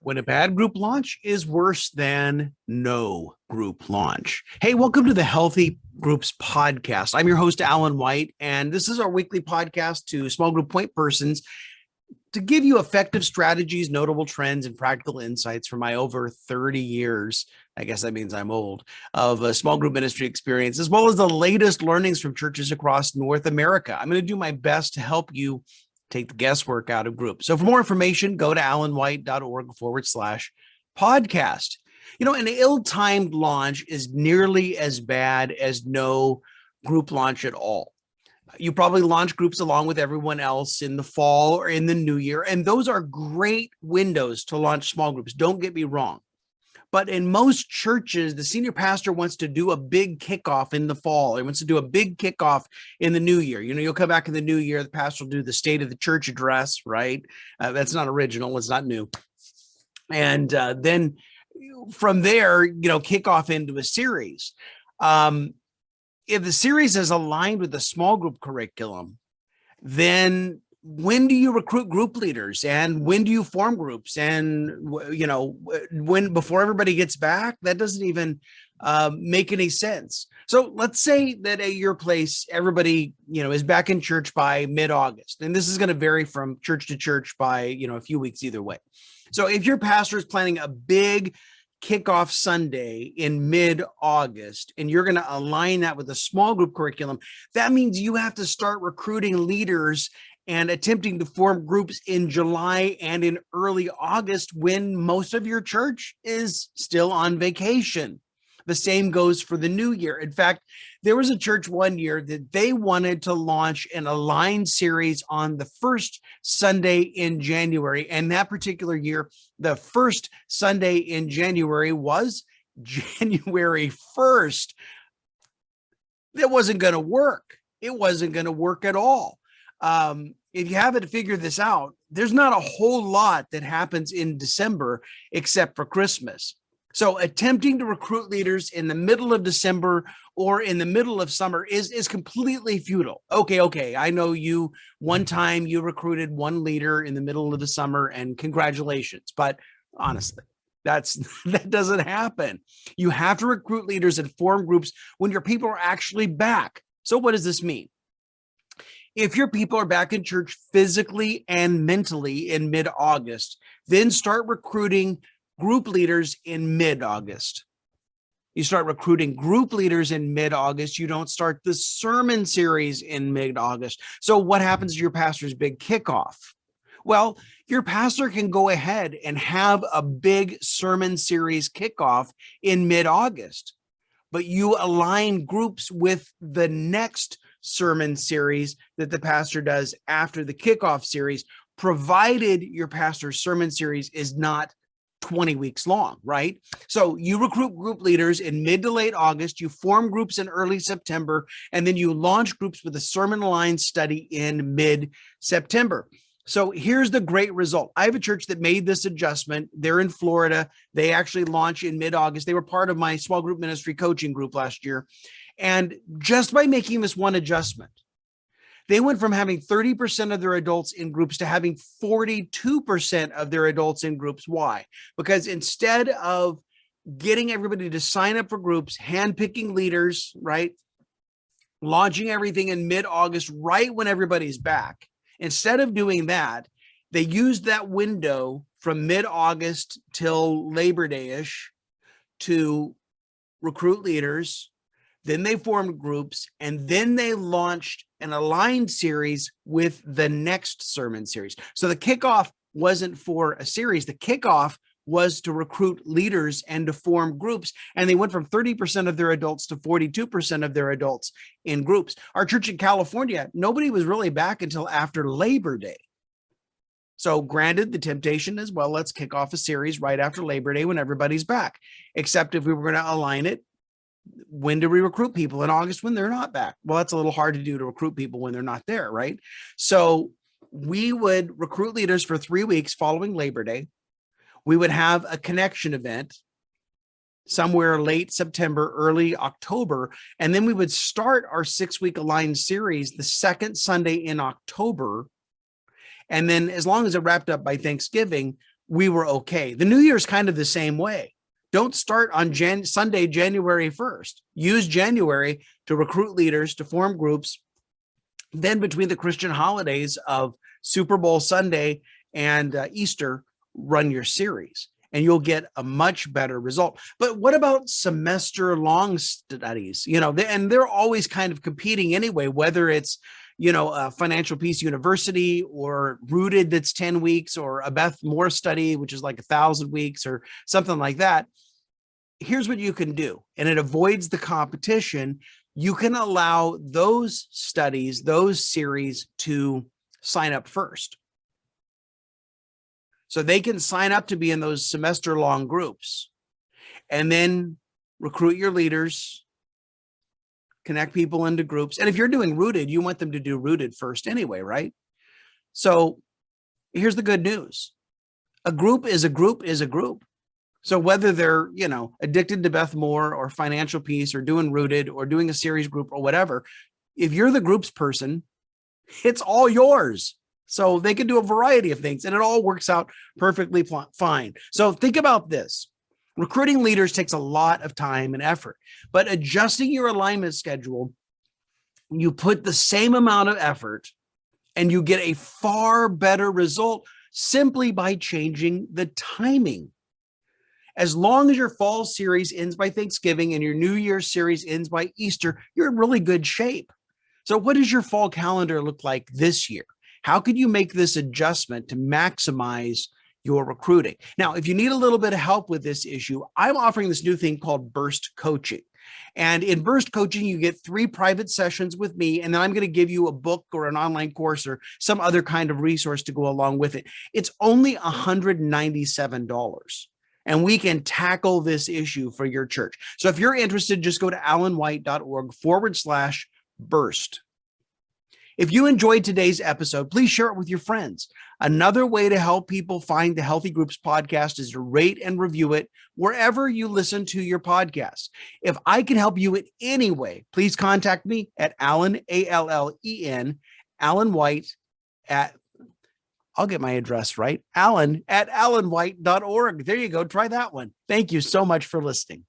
when a bad group launch is worse than no group launch. Hey, welcome to the Healthy Groups Podcast. I'm your host, Alan White, and this is our weekly podcast to small group point persons to give you effective strategies, notable trends, and practical insights from my over 30 years, I guess that means I'm old, of a small group ministry experience, as well as the latest learnings from churches across North America. I'm going to do my best to help you take the guesswork out of groups. So for more information, go to alanwhite.org/podcast. You know, an ill-timed launch is nearly as bad as no group launch at all. You probably launch groups along with everyone else in the fall or in the new year, and those are great windows to launch small groups. Don't get me wrong. But in most churches, the senior pastor wants to do a big kickoff in the fall. He wants to do a big kickoff in the new year. You know, you'll come back in the new year, the pastor will do the state of the church address, right? That's not original. It's not new. And then from there, kick off into a series. If the series is aligned with the small group curriculum, then when do you recruit group leaders and when do you form groups? And, when before everybody gets back, that doesn't even make any sense. So let's say that at your place, everybody, is back in church by mid-August. And this is going to vary from church to church by, a few weeks either way. So if your pastor is planning a big kickoff Sunday in mid-August, and you're going to align that with a small group curriculum, that means you have to start recruiting leaders and attempting to form groups in July and in early August when most of your church is still on vacation. The same goes for the new year. In fact, there was a church one year that they wanted to launch an aligned series on the first Sunday in January. And that particular year, the first Sunday in January was January 1st. That wasn't going to work. It wasn't going to work at all. If you haven't figured this out, there's not a whole lot that happens in December except for Christmas. So attempting to recruit leaders in the middle of December or in the middle of summer is completely futile. Okay. I know one time you recruited one leader in the middle of the summer, and congratulations. But honestly, that doesn't happen. You have to recruit leaders and form groups when your people are actually back. So what does this mean? If your people are back in church physically and mentally in mid-August, then start recruiting group leaders in mid-August. You start recruiting group leaders in mid-August. You don't start the sermon series in mid-August. So what happens to your pastor's big kickoff? Well, your pastor can go ahead and have a big sermon series kickoff in mid-August, but you align groups with the next sermon series that the pastor does after the kickoff series, provided your pastor's sermon series is not 20 weeks long, right? So you recruit group leaders in mid to late August, you form groups in early September, and then you launch groups with a sermon line study in mid-September. So here's the great result. I have a church that made this adjustment. They're in Florida. They actually launch in mid-August. They were part of my small group ministry coaching group last year. And just by making this one adjustment, they went from having 30% of their adults in groups to having 42% of their adults in groups. Why? Because instead of getting everybody to sign up for groups, handpicking leaders, right? Launching everything in mid-August, right when everybody's back. Instead of doing that, they used that window from mid-August till Labor Day-ish to recruit leaders. Then they formed groups, and then they launched an aligned series with the next sermon series. So the kickoff wasn't for a series. The kickoff was to recruit leaders and to form groups. And they went from 30% of their adults to 42% of their adults in groups. Our church in California, nobody was really back until after Labor Day. So granted, the temptation is, well, let's kick off a series right after Labor Day when everybody's back. Except if we were going to align it, when do we recruit people in August when they're not back? Well, that's a little hard to do, to recruit people when they're not there, right? So we would recruit leaders for 3 weeks following Labor Day. We would have a connection event somewhere late September, early October, and then we would start our 6-week aligned series the second Sunday in October. And then as long as it wrapped up by Thanksgiving, we were okay. The new year's kind of the same way. Don't start on Sunday, January 1st. Use January to recruit leaders, to form groups. Then between the Christian holidays of Super Bowl Sunday and Easter, run your series and you'll get a much better result. But what about semester long studies? And they're always kind of competing anyway, whether it's Financial Peace University or Rooted, that's 10 weeks, or a Beth Moore study, which is like 1,000 weeks or something like that. Here's what you can do, and it avoids the competition. You can allow those studies, those series, to sign up first. So they can sign up to be in those semester long groups, and then recruit your leaders, connect people into groups. And if you're doing Rooted, you want them to do Rooted first anyway, right? So here's the good news. A group is a group is a group. So whether they're, addicted to Beth Moore or Financial Peace or doing Rooted or doing a series group or whatever, if you're the groups person, it's all yours. So they can do a variety of things and it all works out perfectly fine. So think about this. Recruiting leaders takes a lot of time and effort, but adjusting your alignment schedule, you put the same amount of effort and you get a far better result simply by changing the timing. As long as your fall series ends by Thanksgiving and your New Year's series ends by Easter, you're in really good shape. So what does your fall calendar look like this year? How could you make this adjustment to maximize your recruiting? Now, if you need a little bit of help with this issue, I'm offering this new thing called Burst Coaching. And in Burst Coaching, you get 3 private sessions with me, and then I'm going to give you a book or an online course or some other kind of resource to go along with it. It's only $197. And we can tackle this issue for your church. So if you're interested, just go to alanwhite.org/burst. If you enjoyed today's episode, please share it with your friends. Another way to help people find the Healthy Groups podcast is to rate and review it wherever you listen to your podcast. If I can help you in any way, please contact me at Allen, A-L-L-E-N, Allen White at, I'll get my address right, Allen at alanwhite.org. There you go. Try that one. Thank you so much for listening.